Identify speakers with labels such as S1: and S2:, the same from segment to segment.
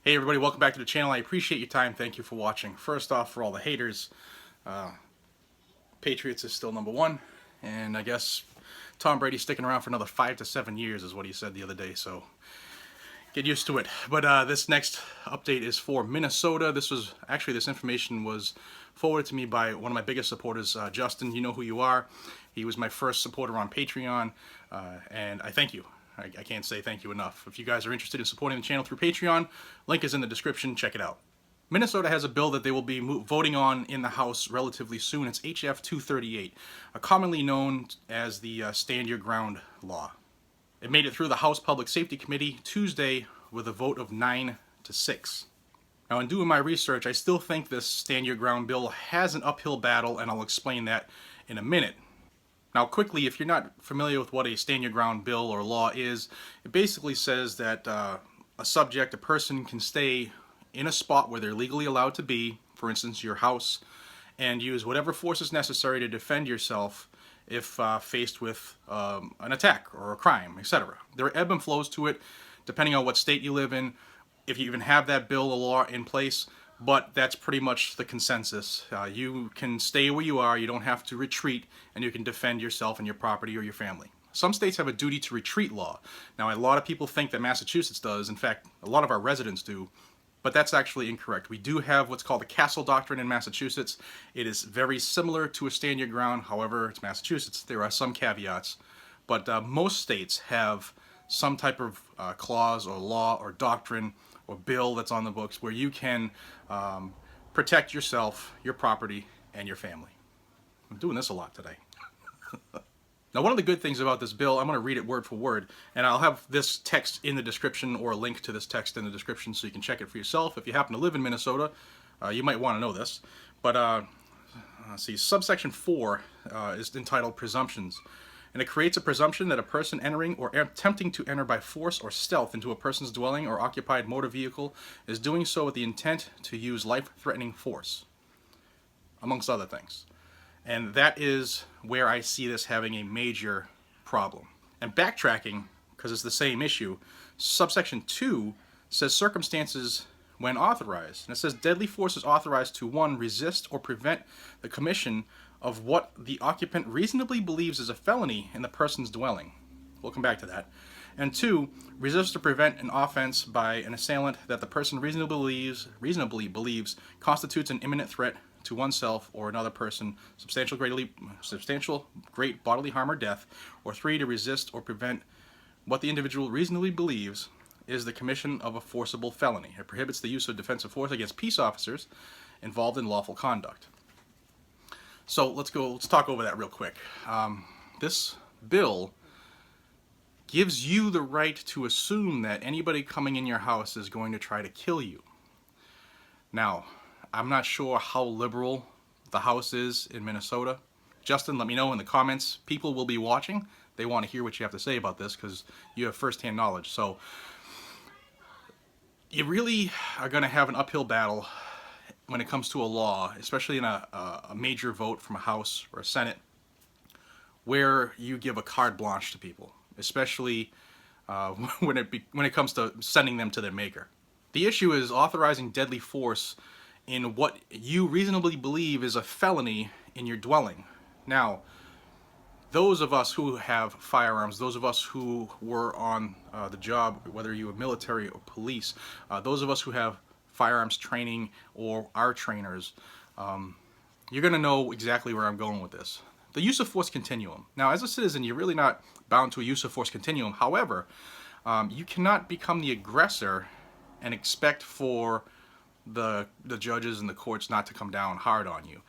S1: Hey everybody, welcome back to the channel. I appreciate your time. Thank you for watching. First off, for all the haters, Patriots is still number one, and I guess Tom Brady's sticking around for another 5 to 7 years is what he said the other day, so get used to it. But this next update is for Minnesota. This information was forwarded to me by one of my biggest supporters, Justin. You know who you are. He was my first supporter on Patreon, and I thank you. I can't say thank you enough. If you guys are interested in supporting the channel through Patreon, link is in the description. Check it out. Minnesota has a bill that they will be voting on in the House relatively soon. It's HF 238, commonly known as the Stand Your Ground law. It made it through the House Public Safety Committee Tuesday with a vote of 9-6. Now, in doing my research, I still think this Stand Your Ground bill has an uphill battle, and I'll explain that in a minute. Now, quickly, if you're not familiar with what a stand your ground bill or law is, it basically says that a person can stay in a spot where they're legally allowed to be, for instance, your house, and use whatever force is necessary to defend yourself if faced with an attack or a crime, etc. There are ebb and flows to it, depending on what state you live in, if you even have that bill or law in place. But that's pretty much the consensus. You can stay where you are, you don't have to retreat, and you can defend yourself and your property or your family. Some states have a duty to retreat law. Now, a lot of people think that Massachusetts does. In fact, a lot of our residents do, but that's actually incorrect. We do have what's called the Castle Doctrine in Massachusetts. It is very similar to a stand your ground. However, it's Massachusetts. There are some caveats, but most states have some type of clause or law or doctrine or bill that's on the books where you can protect yourself, your property, and your family. I'm doing this a lot today. Now, one of the good things about this bill, I'm going to read it word for word, and I'll have this text in the description or a link to this text in the description so you can check it for yourself. If you happen to live in Minnesota, you might want to know this. But let's see, subsection 4 is entitled Presumptions. And it creates a presumption that a person entering or attempting to enter by force or stealth into a person's dwelling or occupied motor vehicle is doing so with the intent to use life-threatening force, amongst other things. And that is where I see this having a major problem. And backtracking, because it's the same issue, subsection 2 says circumstances when authorized. And it says deadly force is authorized to 1. Resist or prevent the commission of what the occupant reasonably believes is a felony in the person's dwelling. We'll come back to that. And 2, resist or prevent an offense by an assailant that the person reasonably believes constitutes an imminent threat to oneself or another person, substantial great bodily harm or death. Or 3, to resist or prevent what the individual reasonably believes is the commission of a forcible felony. It prohibits the use of defensive force against peace officers involved in lawful conduct. So let's talk over that real quick. This bill gives you the right to assume that anybody coming in your house is going to try to kill you. Now, I'm not sure how liberal the House is in Minnesota. Justin, let me know in the comments. People will be watching. They want to hear what you have to say about this because you have firsthand knowledge. So you really are going to have an uphill battle when it comes to a law, especially in a major vote from a House or a Senate, where you give a carte blanche to people, especially when it comes to sending them to their maker. The issue is authorizing deadly force in what you reasonably believe is a felony in your dwelling. Now, those of us who have firearms, those of us who were on the job, whether you were military or police, those of us who have firearms training or are trainers, you're going to know exactly where I'm going with this. The use of force continuum. Now, as a citizen, you're really not bound to a use of force continuum. However, you cannot become the aggressor and expect for the judges and the courts not to come down hard on you.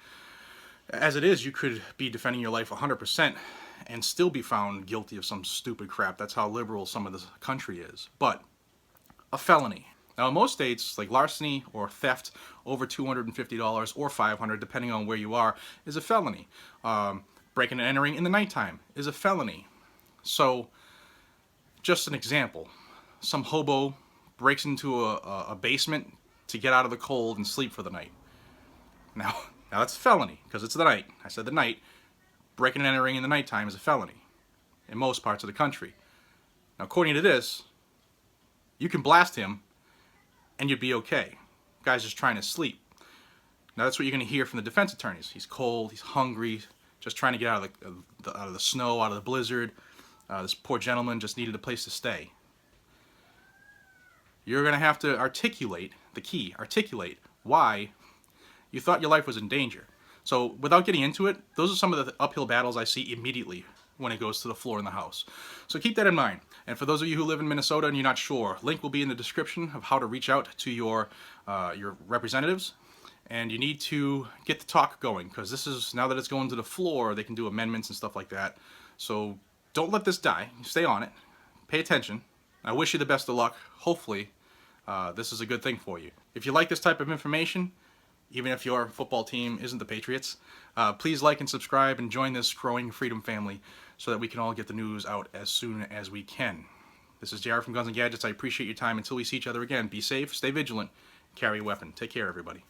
S1: As it is, you could be defending your life 100% and still be found guilty of some stupid crap. That's how liberal some of the country is. But a felony. Now, in most states, like larceny or theft over $250 or $500, depending on where you are, is a felony. Breaking and entering in the nighttime is a felony. So, just an example. Some hobo breaks into a basement to get out of the cold and sleep for the night. Now that's a felony, because it's the night. I said the night. Breaking and entering in the nighttime is a felony in most parts of the country. Now, according to this, you can blast him and you'd be okay. Guy's just trying to sleep. Now that's what you're going to hear from the defense attorneys. He's cold, he's hungry, just trying to get out of the snow, out of the blizzard. This poor gentleman just needed a place to stay. You're going to have to articulate why you thought your life was in danger. So without getting into it, those are some of the uphill battles I see immediately when it goes to the floor in the House. So keep that in mind. And for those of you who live in Minnesota and you're not sure, link will be in the description of how to reach out to your representatives. And you need to get the talk going, because this is, now that it's going to the floor, they can do amendments and stuff like that. So don't let this die. Stay on it. Pay attention. I wish you the best of luck. Hopefully, this is a good thing for you. If you like this type of information, even if your football team isn't the Patriots, please like and subscribe and join this growing freedom family so that we can all get the news out as soon as we can. This is JR from Guns and Gadgets. I appreciate your time. Until we see each other again, be safe, stay vigilant, carry a weapon. Take care, everybody.